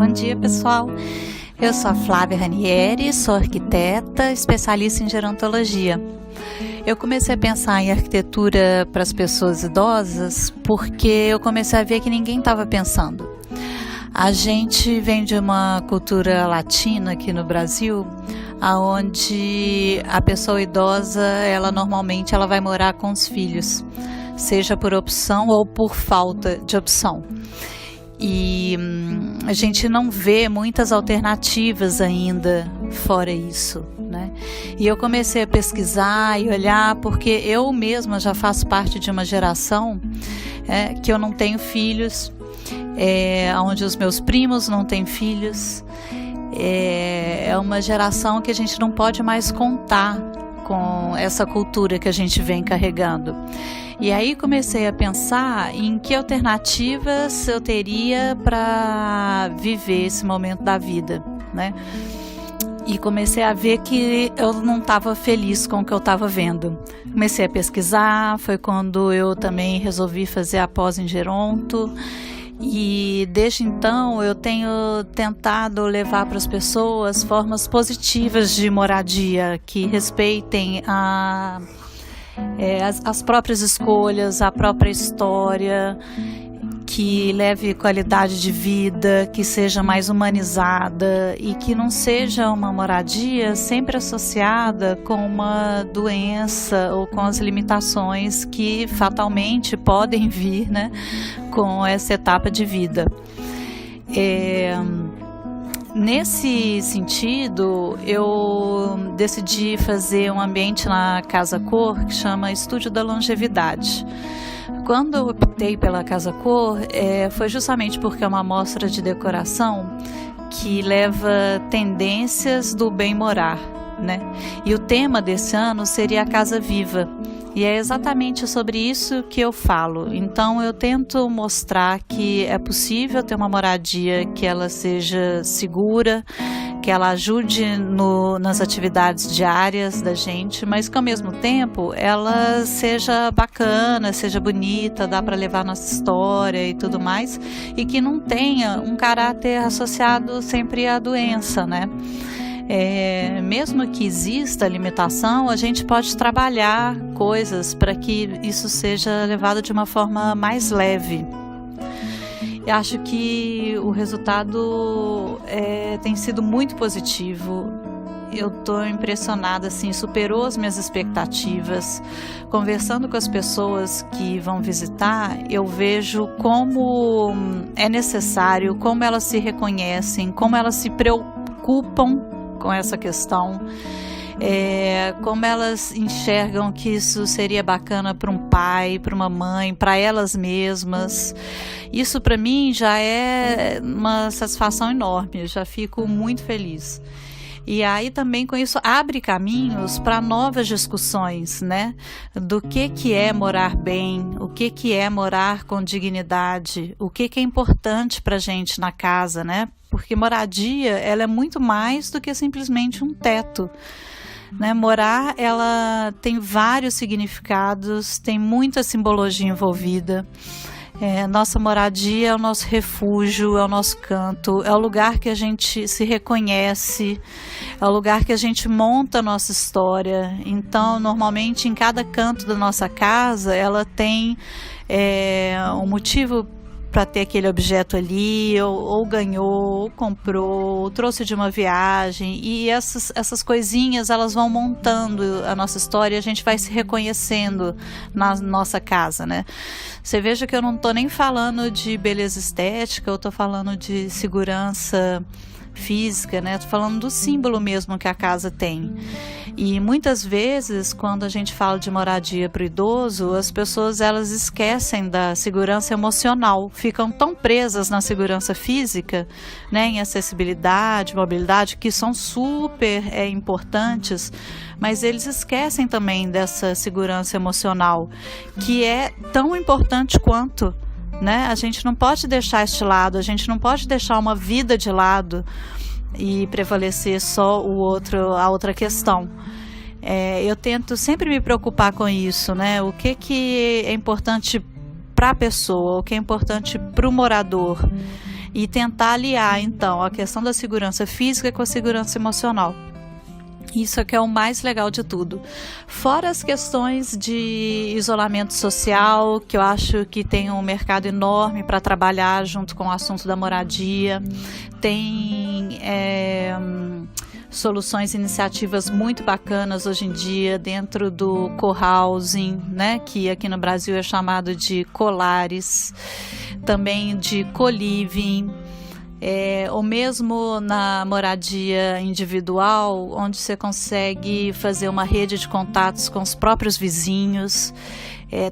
Bom dia, pessoal. Eu sou a Flávia Ranieri, sou arquiteta, especialista em gerontologia. Eu comecei a pensar em arquitetura para as pessoas idosas porque eu comecei a ver que ninguém estava pensando. A gente vem de uma cultura latina aqui no Brasil, onde a pessoa idosa, normalmente ela vai morar com os filhos, seja por opção ou por falta de opção. E a gente não vê muitas alternativas ainda fora isso, né? E eu comecei a pesquisar e olhar porque eu mesma já faço parte de uma geração que eu não tenho filhos, onde os meus primos não têm filhos. É uma geração que a gente não pode mais contar com essa cultura que a gente vem carregando. E aí comecei a pensar em que alternativas eu teria para viver esse momento da vida, né? E comecei a ver que eu não estava feliz com o que eu estava vendo. Comecei a pesquisar, foi quando eu também resolvi fazer a pós em geronto. E desde então eu tenho tentado levar para as pessoas formas positivas de moradia que respeitem as próprias escolhas, a própria história, que leve qualidade de vida, que seja mais humanizada e que não seja uma moradia sempre associada com uma doença ou com as limitações que fatalmente podem vir, né, com essa etapa de vida. Nesse sentido, eu decidi fazer um ambiente na Casa Cor que chama Estúdio da Longevidade. Quando eu optei pela Casa Cor, foi justamente porque é uma mostra de decoração que leva tendências do bem morar, né? E o tema desse ano seria a Casa Viva. E é exatamente sobre isso que eu falo. Então eu tento mostrar que é possível ter uma moradia que ela seja segura, que ela ajude nas atividades diárias da gente, mas que ao mesmo tempo ela seja bacana, seja bonita, dá para levar nossa história e tudo mais, e que não tenha um caráter associado sempre à doença, né? Mesmo que exista limitação, a gente pode trabalhar coisas para que isso seja levado de uma forma mais leve. Eu acho que o resultado tem sido muito positivo. Eu estou impressionada, assim, superou as minhas expectativas. Conversando com as pessoas que vão visitar, eu vejo como é necessário, como elas se reconhecem, como elas se preocupam com essa questão, como elas enxergam que isso seria bacana para um pai, para uma mãe, para elas mesmas. Isso para mim já é uma satisfação enorme, eu já fico muito feliz. E aí também com isso abre caminhos para novas discussões, né? Do que é morar bem, o que é morar com dignidade, o que é importante para a gente na casa, né? Porque moradia, ela é muito mais do que simplesmente um teto, né? Morar, ela tem vários significados, tem muita simbologia envolvida. Nossa moradia é o nosso refúgio, é o nosso canto, é o lugar que a gente se reconhece, é o lugar que a gente monta a nossa história. Então, normalmente, em cada canto da nossa casa, ela tem um motivo para ter aquele objeto ali, ou ganhou, ou comprou, ou trouxe de uma viagem, e essas coisinhas elas vão montando a nossa história e a gente vai se reconhecendo na nossa casa, né? Você veja que eu não estou nem falando de beleza estética, eu estou falando de segurança física, né? Tô falando do símbolo mesmo que a casa tem. E muitas vezes, quando a gente fala de moradia para o idoso, as pessoas elas esquecem da segurança emocional, ficam tão presas na segurança física, né, em acessibilidade, mobilidade, que são super importantes, mas eles esquecem também dessa segurança emocional, que é tão importante quanto, né? A gente não pode deixar este lado, a gente não pode deixar uma vida de lado e prevalecer só a outra questão. Eu tento sempre me preocupar com isso, né? O que é importante para a pessoa, o que é importante para o morador. e tentar aliar, então, a questão da segurança física com a segurança emocional. Isso é que é o mais legal de tudo. Fora as questões de isolamento social, que eu acho que tem um mercado enorme para trabalhar junto com o assunto da moradia. Tem soluções, iniciativas muito bacanas hoje em dia dentro do co-housing, né, que aqui no Brasil é chamado de colares, também de co-living. Ou mesmo na moradia individual, onde você consegue fazer uma rede de contatos com os próprios vizinhos.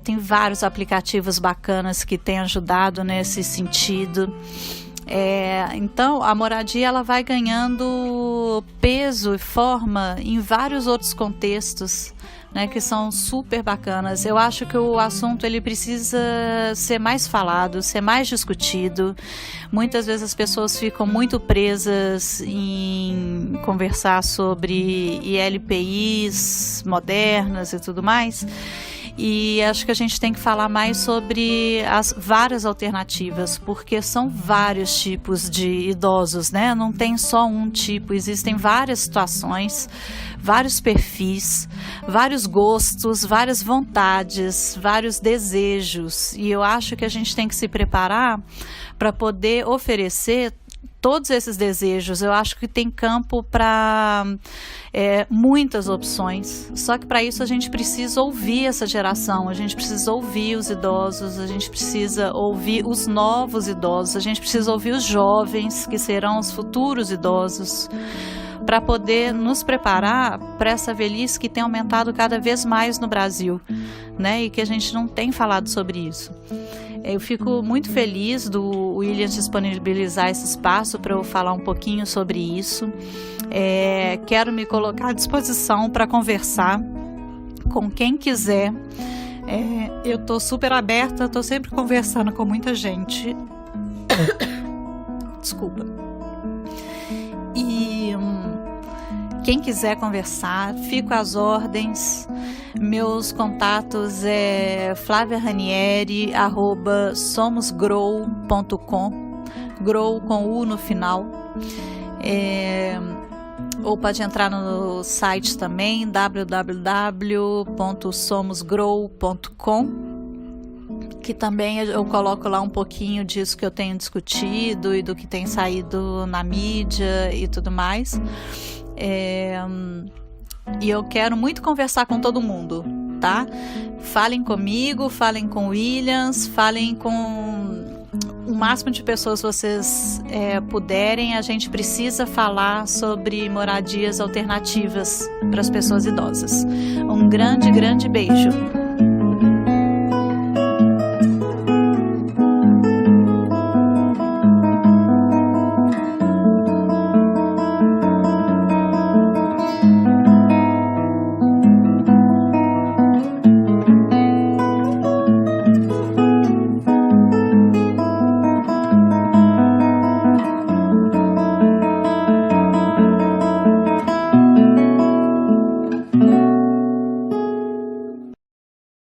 Tem vários aplicativos bacanas que têm ajudado nesse sentido. Então a moradia ela vai ganhando peso e forma em vários outros contextos, né, que são super bacanas. Eu acho que o assunto ele precisa ser mais falado, ser mais discutido. Muitas vezes as pessoas ficam muito presas em conversar sobre ILPIs modernas e tudo mais. E acho que a gente tem que falar mais sobre as várias alternativas, porque são vários tipos de idosos, né? Não tem só um tipo, existem várias situações, vários perfis, vários gostos, várias vontades, vários desejos. E eu acho que a gente tem que se preparar para poder oferecer todos esses desejos. Eu acho que tem campo para muitas opções, só que para isso a gente precisa ouvir essa geração, a gente precisa ouvir os idosos, a gente precisa ouvir os novos idosos, a gente precisa ouvir os jovens que serão os futuros idosos, para poder nos preparar para essa velhice que tem aumentado cada vez mais no Brasil, né? E que a gente não tem falado sobre isso. Eu fico muito feliz do Williams disponibilizar esse espaço para eu falar um pouquinho sobre isso. Quero me colocar à disposição para conversar com quem quiser. Eu estou super aberta, estou sempre conversando com muita gente. Desculpa. E quem quiser conversar, fico às ordens. Meus contatos é flaviaranieri@somosgrow.com, grow com U no final. Ou pode entrar no site também, www.somosgrow.com, que também eu coloco lá um pouquinho disso que eu tenho discutido e do que tem saído na mídia e tudo mais. E eu quero muito conversar com todo mundo, tá? Falem comigo, falem com o Williams, falem com o máximo de pessoas que vocês puderem. A gente precisa falar sobre moradias alternativas para as pessoas idosas. Um grande, grande beijo.